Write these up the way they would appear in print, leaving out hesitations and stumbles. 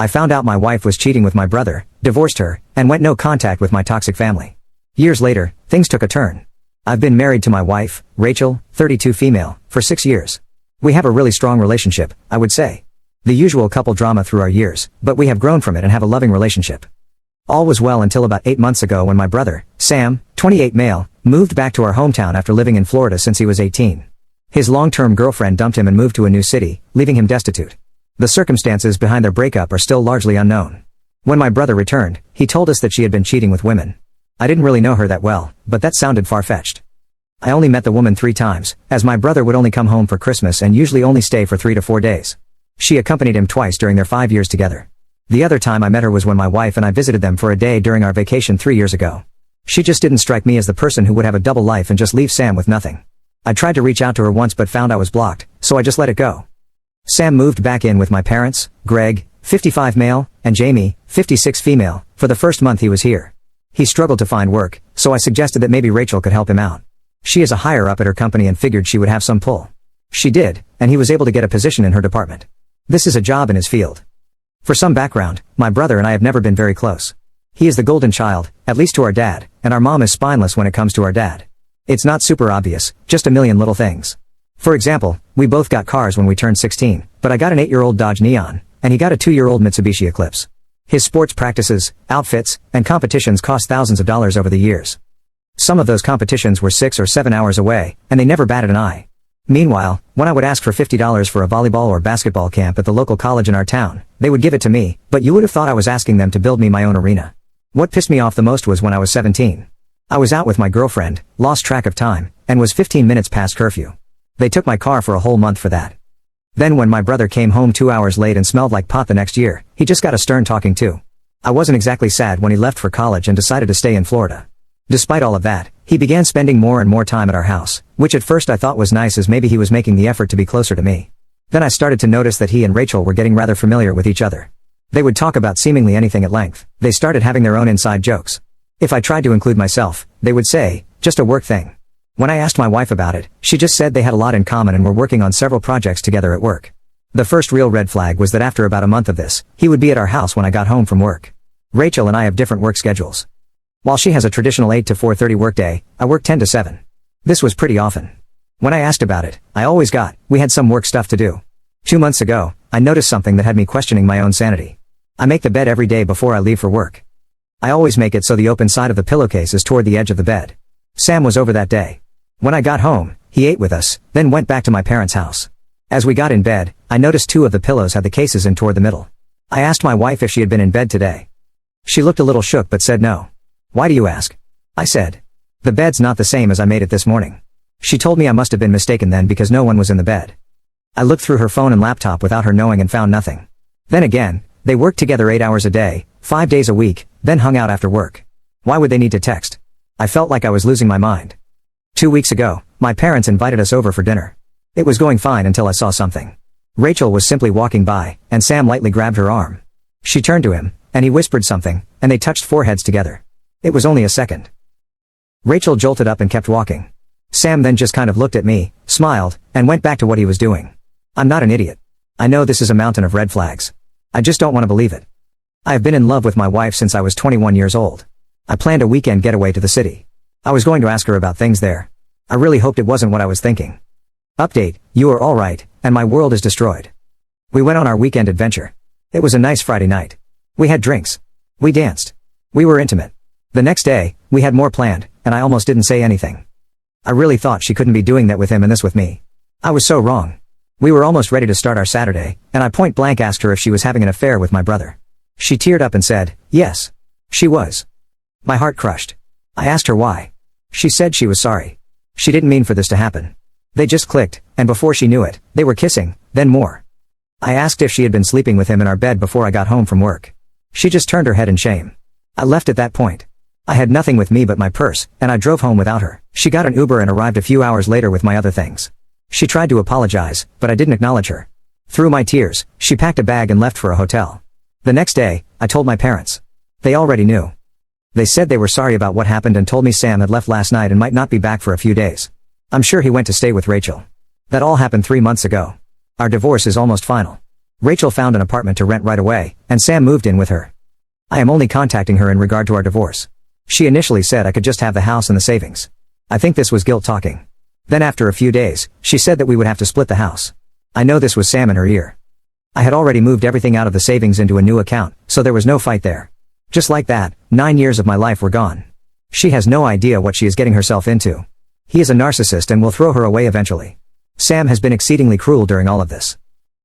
I found out my wife was cheating with my brother, divorced her, and went no contact with my toxic family. Years later, things took a turn. I've been married to my wife, Rachel, 32 female, for 6 years. We have a really strong relationship, I would say. The usual couple drama through our years, but we have grown from it and have a loving relationship. All was well until about 8 months ago when my brother, Sam, 28 male, moved back to our hometown after living in Florida since he was 18. His long-term girlfriend dumped him and moved to a new city, leaving him destitute. The circumstances behind their breakup are still largely unknown. When my brother returned, he told us that she had been cheating with women. I didn't really know her that well, but that sounded far-fetched. I only met the woman 3 times, as my brother would only come home for Christmas and usually only stay for 3 to 4 days. She accompanied him twice during their 5 years together. The other time I met her was when my wife and I visited them for a day during our vacation 3 years ago. She just didn't strike me as the person who would have a double life and just leave Sam with nothing. I tried to reach out to her once but found I was blocked, so I just let it go. Sam moved back in with my parents, Greg, 55 male, and Jamie, 56 female, for the first month he was here. He struggled to find work, so I suggested that maybe Rachel could help him out. She is a higher up at her company and figured she would have some pull. She did, and he was able to get a position in her department. This is a job in his field. For some background, my brother and I have never been very close. He is the golden child, at least to our dad, and our mom is spineless when it comes to our dad. It's not super obvious, just a million little things. For example, we both got cars when we turned 16, but I got an 8-year-old Dodge Neon, and he got a 2-year-old Mitsubishi Eclipse. His sports practices, outfits, and competitions cost thousands of dollars over the years. Some of those competitions were 6 or 7 hours away, and they never batted an eye. Meanwhile, when I would ask for $50 for a volleyball or basketball camp at the local college in our town, they would give it to me, but you would have thought I was asking them to build me my own arena. What pissed me off the most was when I was 17. I was out with my girlfriend, lost track of time, and was 15 minutes past curfew. They took my car for a whole month for that. Then when my brother came home 2 hours late and smelled like pot the next year, he just got a stern talking to. I wasn't exactly sad when he left for college and decided to stay in Florida. Despite all of that, he began spending more and more time at our house, which at first I thought was nice as maybe he was making the effort to be closer to me. Then I started to notice that he and Rachel were getting rather familiar with each other. They would talk about seemingly anything at length. They started having their own inside jokes. If I tried to include myself, they would say, just a work thing. When I asked my wife about it, she just said they had a lot in common and were working on several projects together at work. The first real red flag was that after about a month of this, he would be at our house when I got home from work. Rachel and I have different work schedules. While she has a traditional 8 to 4:30 workday, I work 10 to 7. This was pretty often. When I asked about it, I always got, we had some work stuff to do. 2 months ago, I noticed something that had me questioning my own sanity. I make the bed every day before I leave for work. I always make it so the open side of the pillowcase is toward the edge of the bed. Sam was over that day. When I got home, he ate with us, then went back to my parents' house. As we got in bed, I noticed 2 of the pillows had the cases in toward the middle. I asked my wife if she had been in bed today. She looked a little shook but said no. Why do you ask? I said. The bed's not the same as I made it this morning. She told me I must have been mistaken then because no one was in the bed. I looked through her phone and laptop without her knowing and found nothing. Then again, they worked together 8 hours a day, 5 days a week, then hung out after work. Why would they need to text? I felt like I was losing my mind. 2 weeks ago, my parents invited us over for dinner. It was going fine until I saw something. Rachel was simply walking by, and Sam lightly grabbed her arm. She turned to him, and he whispered something, and they touched foreheads together. It was only a second. Rachel jolted up and kept walking. Sam then just kind of looked at me, smiled, and went back to what he was doing. I'm not an idiot. I know this is a mountain of red flags. I just don't want to believe it. I have been in love with my wife since I was 21 years old. I planned a weekend getaway to the city. I was going to ask her about things there. I really hoped it wasn't what I was thinking. Update, you are all right, and my world is destroyed. We went on our weekend adventure. It was a nice Friday night. We had drinks. We danced. We were intimate. The next day, we had more planned, and I almost didn't say anything. I really thought she couldn't be doing that with him and this with me. I was so wrong. We were almost ready to start our Saturday, and I point blank asked her if she was having an affair with my brother. She teared up and said, yes. She was. My heart crushed. I asked her why. She said she was sorry. She didn't mean for this to happen. They just clicked, and before she knew it, they were kissing, then more. I asked if she had been sleeping with him in our bed before I got home from work. She just turned her head in shame. I left at that point. I had nothing with me but my purse, and I drove home without her. She got an Uber and arrived a few hours later with my other things. She tried to apologize, but I didn't acknowledge her. Through my tears, she packed a bag and left for a hotel. The next day, I told my parents. They already knew. They said they were sorry about what happened and told me Sam had left last night and might not be back for a few days. I'm sure he went to stay with Rachel. That all happened 3 months ago. Our divorce is almost final. Rachel found an apartment to rent right away, and Sam moved in with her. I am only contacting her in regard to our divorce. She initially said I could just have the house and the savings. I think this was guilt talking. Then after a few days, she said that we would have to split the house. I know this was Sam in her ear. I had already moved everything out of the savings into a new account, so there was no fight there. Just like that, 9 years of my life were gone. She has no idea what she is getting herself into. He is a narcissist and will throw her away eventually. Sam has been exceedingly cruel during all of this.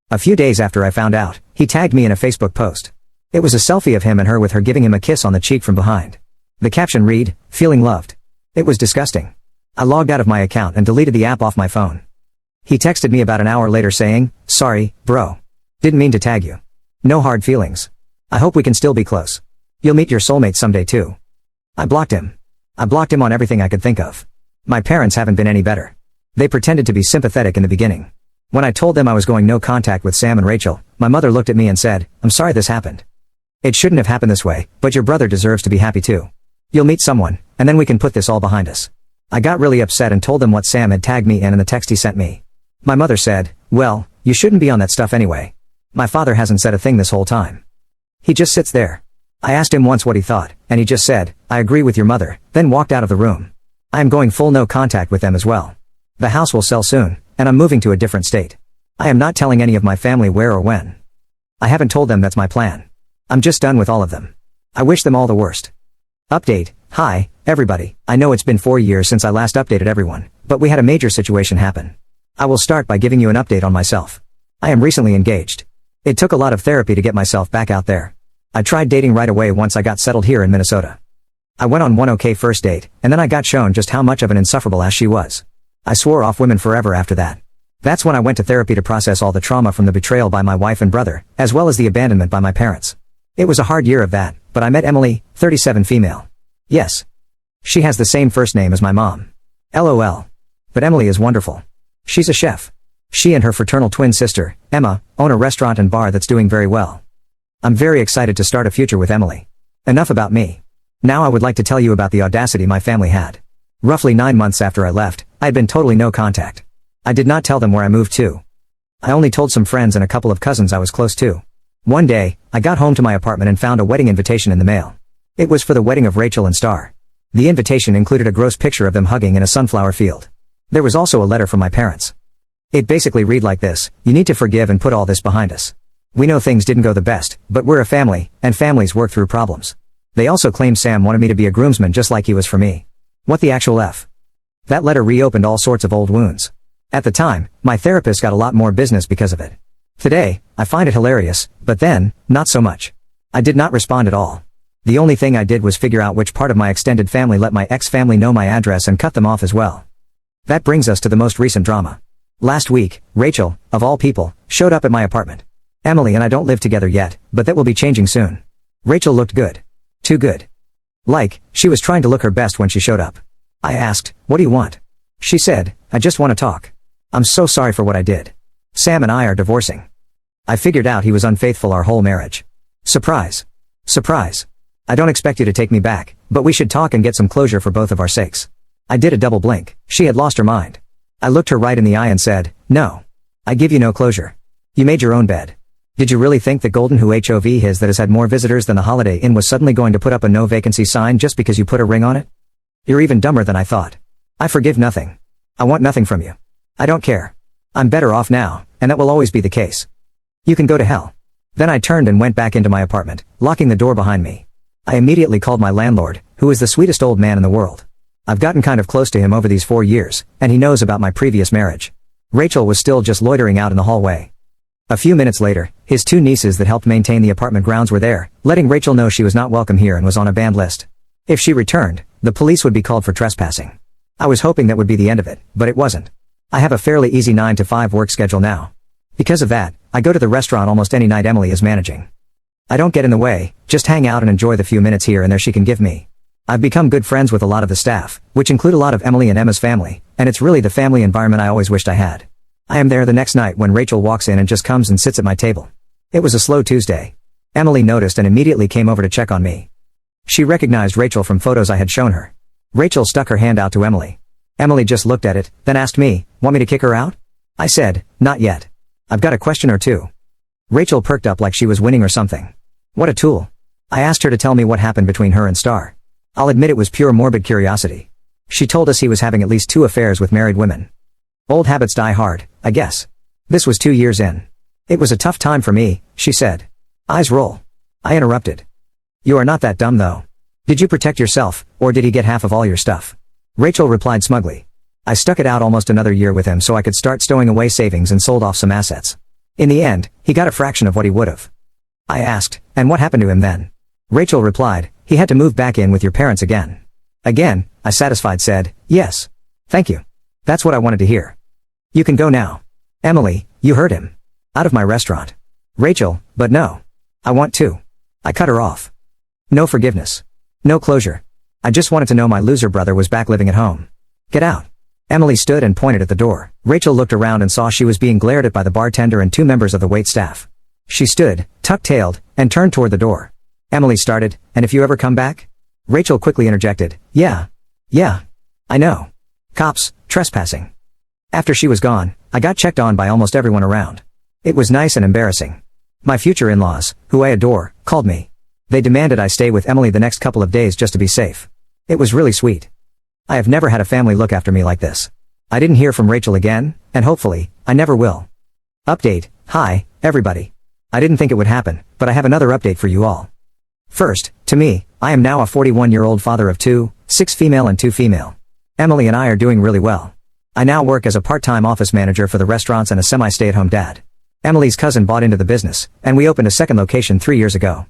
A few days after I found out, he tagged me in a Facebook post. It was a selfie of him and her with her giving him a kiss on the cheek from behind. The caption read, "Feeling loved." It was disgusting. I logged out of my account and deleted the app off my phone. He texted me about an hour later saying, "Sorry, bro. Didn't mean to tag you. No hard feelings. I hope we can still be close. You'll meet your soulmate someday too." I blocked him. I blocked him on everything I could think of. My parents haven't been any better. They pretended to be sympathetic in the beginning. When I told them I was going no contact with Sam and Rachel, my mother looked at me and said, "I'm sorry this happened. It shouldn't have happened this way, but your brother deserves to be happy too. You'll meet someone, and then we can put this all behind us." I got really upset and told them what Sam had tagged me in and the text he sent me. My mother said, "Well, you shouldn't be on that stuff anyway. My father hasn't said a thing this whole time. He just sits there." I asked him once what he thought, and he just said, "I agree with your mother," then walked out of the room. I am going full no contact with them as well. The house will sell soon, and I'm moving to a different state. I am not telling any of my family where or when. I haven't told them that's my plan. I'm just done with all of them. I wish them all the worst. Update. Hi, everybody. I know it's been 4 years since I last updated everyone, but we had a major situation happen. I will start by giving you an update on myself. I am recently engaged. It took a lot of therapy to get myself back out there. I tried dating right away once I got settled here in Minnesota. I went on one okay first date, and then I got shown just how much of an insufferable ass she was. I swore off women forever after that. That's when I went to therapy to process all the trauma from the betrayal by my wife and brother, as well as the abandonment by my parents. It was a hard year of that, but I met Emily, 37 female. Yes. She has the same first name as my mom. LOL. But Emily is wonderful. She's a chef. She and her fraternal twin sister, Emma, own a restaurant and bar that's doing very well. I'm very excited to start a future with Emily. Enough about me. Now I would like to tell you about the audacity my family had. Roughly 9 months after I left, I had been totally no contact. I did not tell them where I moved to. I only told some friends and a couple of cousins I was close to. One day, I got home to my apartment and found a wedding invitation in the mail. It was for the wedding of Rachel and Star. The invitation included a gross picture of them hugging in a sunflower field. There was also a letter from my parents. It basically read like this: "You need to forgive and put all this behind us. We know things didn't go the best, but we're a family, and families work through problems." They also claimed Sam wanted me to be a groomsman just like he was for me. What the actual F? That letter reopened all sorts of old wounds. At the time, my therapist got a lot more business because of it. Today, I find it hilarious, but then, not so much. I did not respond at all. The only thing I did was figure out which part of my extended family let my ex-family know my address and cut them off as well. That brings us to the most recent drama. Last week, Rachel, of all people, showed up at my apartment. Emily and I don't live together yet, but that will be changing soon. Rachel looked good. Too good. Like, she was trying to look her best when she showed up. I asked, "What do you want?" She said, "I just want to talk. I'm so sorry for what I did. Sam and I are divorcing." I figured out he was unfaithful our whole marriage. Surprise. Surprise. I don't expect you to take me back, but we should talk and get some closure for both of our sakes. I did a double blink. She had lost her mind. I looked her right in the eye and said, "No. I give you no closure. You made your own bed. Did you really think the golden who HOV his that has had more visitors than the Holiday Inn was suddenly going to put up a no vacancy sign just because you put a ring on it? You're even dumber than I thought. I forgive nothing. I want nothing from you. I don't care. I'm better off now, and that will always be the case. You can go to hell." Then I turned and went back into my apartment, locking the door behind me. I immediately called my landlord, who is the sweetest old man in the world. I've gotten kind of close to him over these 4 years, and he knows about my previous marriage. Rachel was still just loitering out in the hallway. A few minutes later, his 2 nieces that helped maintain the apartment grounds were there, letting Rachel know she was not welcome here and was on a banned list. If she returned, the police would be called for trespassing. I was hoping that would be the end of it, but it wasn't. I have a fairly easy 9 to 5 work schedule now. Because of that, I go to the restaurant almost any night Emily is managing. I don't get in the way, just hang out and enjoy the few minutes here and there she can give me. I've become good friends with a lot of the staff, which include a lot of Emily and Emma's family, and it's really the family environment I always wished I had. I am there the next night when Rachel walks in and just comes and sits at my table. It was a slow Tuesday. Emily noticed and immediately came over to check on me. She recognized Rachel from photos I had shown her. Rachel stuck her hand out to Emily. Emily just looked at it, then asked me, "Want me to kick her out?" I said, "Not yet. I've got a question or two." Rachel perked up like she was winning or something. What a tool. I asked her to tell me what happened between her and Star. I'll admit it was pure morbid curiosity. She told us he was having at least 2 affairs with married women. Old habits die hard, I guess. This was 2 years in. It was a tough time for me, she said. Eyes roll. I interrupted. You are not that dumb though. Did you protect yourself, or did he get half of all your stuff? Rachel replied smugly. I stuck it out almost another year with him so I could start stowing away savings and sold off some assets. In the end, he got a fraction of what he would've. I asked, and what happened to him then? Rachel replied, he had to move back in with your parents again. Again, I satisfied said, yes. Thank you. That's what I wanted to hear. You can go now. Emily, you heard him. Out of my restaurant. Rachel, but no. I want to. I cut her off. No forgiveness. No closure. I just wanted to know my loser brother was back living at home. Get out. Emily stood and pointed at the door. Rachel looked around and saw she was being glared at by the bartender and 2 members of the wait staff. She stood, tuck-tailed, and turned toward the door. Emily started, and if you ever come back? Rachel quickly interjected, yeah. I know. Cops, trespassing. After she was gone, I got checked on by almost everyone around. It was nice and embarrassing. My future in-laws, who I adore, called me. They demanded I stay with Emily the next couple of days just to be safe. It was really sweet. I have never had a family look after me like this. I didn't hear from Rachel again, and hopefully, I never will. Update, hi, everybody. I didn't think it would happen, but I have another update for you all. First, to me, I am now a 41-year-old father of 2, 6 female and 2 female. Emily and I are doing really well. I now work as a part-time office manager for the restaurants and a semi-stay-at-home dad. Emily's cousin bought into the business, and we opened a second location 3 years ago.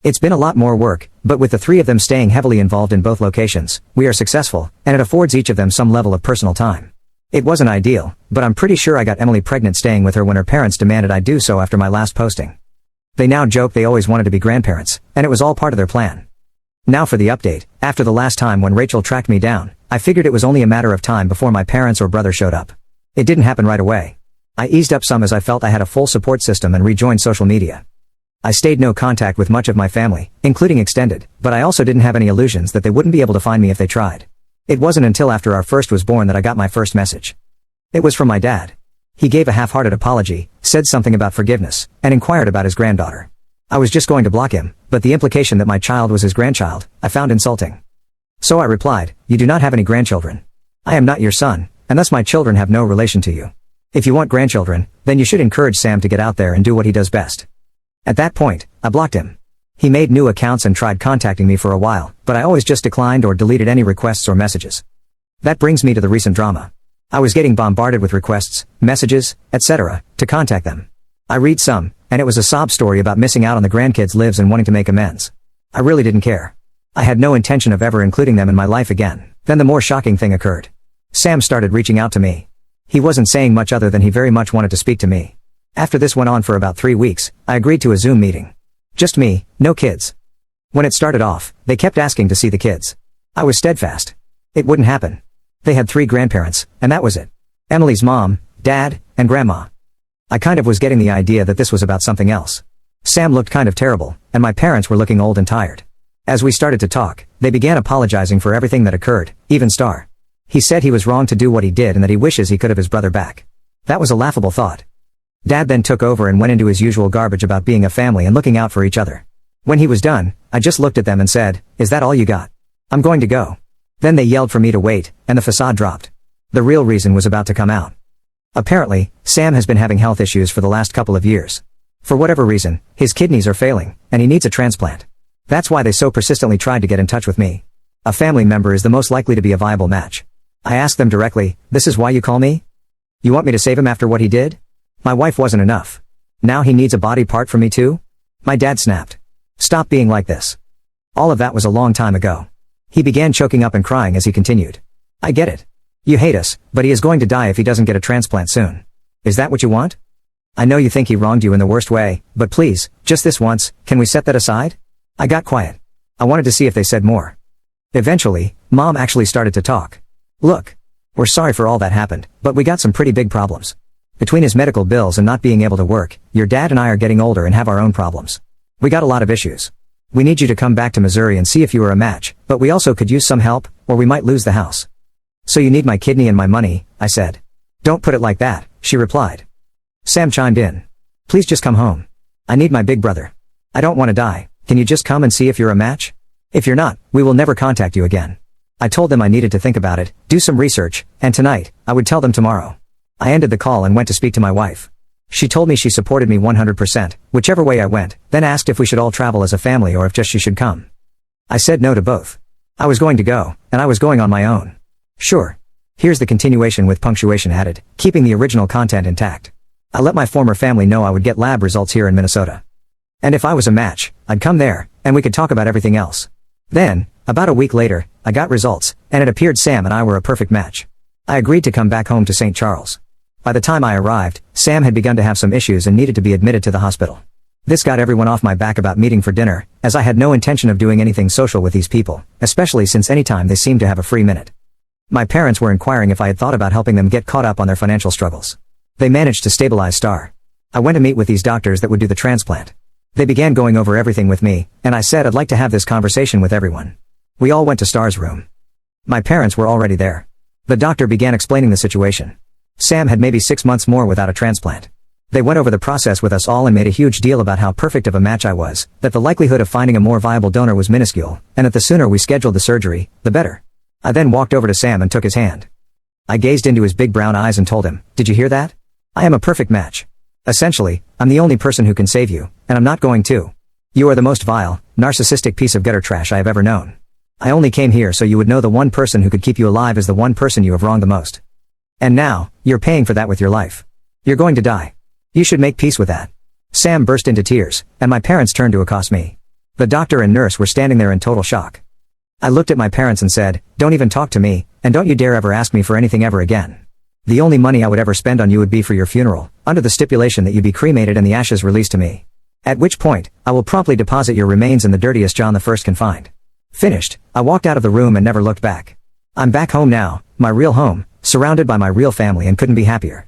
It's been a lot more work, but with the 3 of them staying heavily involved in both locations, we are successful, and it affords each of them some level of personal time. It wasn't ideal, but I'm pretty sure I got Emily pregnant staying with her when her parents demanded I do so after my last posting. They now joke they always wanted to be grandparents, and it was all part of their plan. Now for the update. After the last time when Rachel tracked me down, I figured it was only a matter of time before my parents or brother showed up. It didn't happen right away. I eased up some as I felt I had a full support system and rejoined social media. I stayed no contact with much of my family, including extended, but I also didn't have any illusions that they wouldn't be able to find me if they tried. It wasn't until after our first was born that I got my first message. It was from my dad. He gave a half-hearted apology, said something about forgiveness, and inquired about his granddaughter. I was just going to block him, but the implication that my child was his grandchild, I found insulting. So I replied, you do not have any grandchildren. I am not your son, and thus my children have no relation to you. If you want grandchildren, then you should encourage Sam to get out there and do what he does best. At that point, I blocked him. He made new accounts and tried contacting me for a while, but I always just declined or deleted any requests or messages. That brings me to the recent drama. I was getting bombarded with requests, messages, etc., to contact them. I read some, and it was a sob story about missing out on the grandkids' lives and wanting to make amends. I really didn't care. I had no intention of ever including them in my life again. Then the more shocking thing occurred. Sam started reaching out to me. He wasn't saying much other than he very much wanted to speak to me. After this went on for about 3 weeks, I agreed to a Zoom meeting. Just me, no kids. When it started off, they kept asking to see the kids. I was steadfast. It wouldn't happen. They had 3 grandparents, and that was it. Emily's mom, dad, and grandma. I kind of was getting the idea that this was about something else. Sam looked kind of terrible, and my parents were looking old and tired. As we started to talk, they began apologizing for everything that occurred, even Star. He said he was wrong to do what he did and that he wishes he could have his brother back. That was a laughable thought. Dad then took over and went into his usual garbage about being a family and looking out for each other. When he was done, I just looked at them and said, is that all you got? I'm going to go. Then they yelled for me to wait, and the facade dropped. The real reason was about to come out. Apparently, Sam has been having health issues for the last couple of years. For whatever reason, his kidneys are failing, and he needs a transplant. That's why they so persistently tried to get in touch with me. A family member is the most likely to be a viable match. I asked them directly, this is why you call me? You want me to save him after what he did? My wife wasn't enough. Now he needs a body part from me too? My dad snapped. Stop being like this. All of that was a long time ago. He began choking up and crying as he continued. I get it. You hate us, but he is going to die if he doesn't get a transplant soon. Is that what you want? I know you think he wronged you in the worst way, but please, just this once, can we set that aside? I got quiet. I wanted to see if they said more. Eventually, Mom actually started to talk. Look. We're sorry for all that happened, but we got some pretty big problems. Between his medical bills and not being able to work, your dad and I are getting older and have our own problems. We got a lot of issues. We need you to come back to Missouri and see if you are a match, but we also could use some help, or we might lose the house. So you need my kidney and my money, I said. Don't put it like that, she replied. Sam chimed in. Please just come home. I need my big brother. I don't want to die. Can you just come and see if you're a match? If you're not, we will never contact you again. I told them I needed to think about it, do some research, and tonight, I would tell them tomorrow. I ended the call and went to speak to my wife. She told me she supported me 100%, whichever way I went, then asked if we should all travel as a family or if just she should come. I said no to both. I was going to go, and I was going on my own. Sure. Here's the continuation with punctuation added, keeping the original content intact. I let my former family know I would get lab results here in Minnesota. And if I was a match, I'd come there, and we could talk about everything else. Then, about a week later, I got results, and it appeared Sam and I were a perfect match. I agreed to come back home to St. Charles. By the time I arrived, Sam had begun to have some issues and needed to be admitted to the hospital. This got everyone off my back about meeting for dinner, as I had no intention of doing anything social with these people, especially since any time they seemed to have a free minute. My parents were inquiring if I had thought about helping them get caught up on their financial struggles. They managed to stabilize Star. I went to meet with these doctors that would do the transplant. They began going over everything with me, and I said I'd like to have this conversation with everyone. We all went to Star's room. My parents were already there. The doctor began explaining the situation. Sam had maybe 6 months more without a transplant. They went over the process with us all and made a huge deal about how perfect of a match I was, that the likelihood of finding a more viable donor was minuscule, and that the sooner we scheduled the surgery, the better. I then walked over to Sam and took his hand. I gazed into his big brown eyes and told him, "Did you hear that? I am a perfect match. Essentially, I'm the only person who can save you, and I'm not going to. You are the most vile, narcissistic piece of gutter trash I have ever known. I only came here so you would know the one person who could keep you alive is the one person you have wronged the most. And now, you're paying for that with your life. You're going to die. You should make peace with that." Sam burst into tears, and my parents turned to accost me. The doctor and nurse were standing there in total shock. I looked at my parents and said, "Don't even talk to me, and don't you dare ever ask me for anything ever again. The only money I would ever spend on you would be for your funeral, under the stipulation that you be cremated and the ashes released to me. At which point, I will promptly deposit your remains in the dirtiest John I can find." Finished, I walked out of the room and never looked back. I'm back home now, my real home, surrounded by my real family, and couldn't be happier.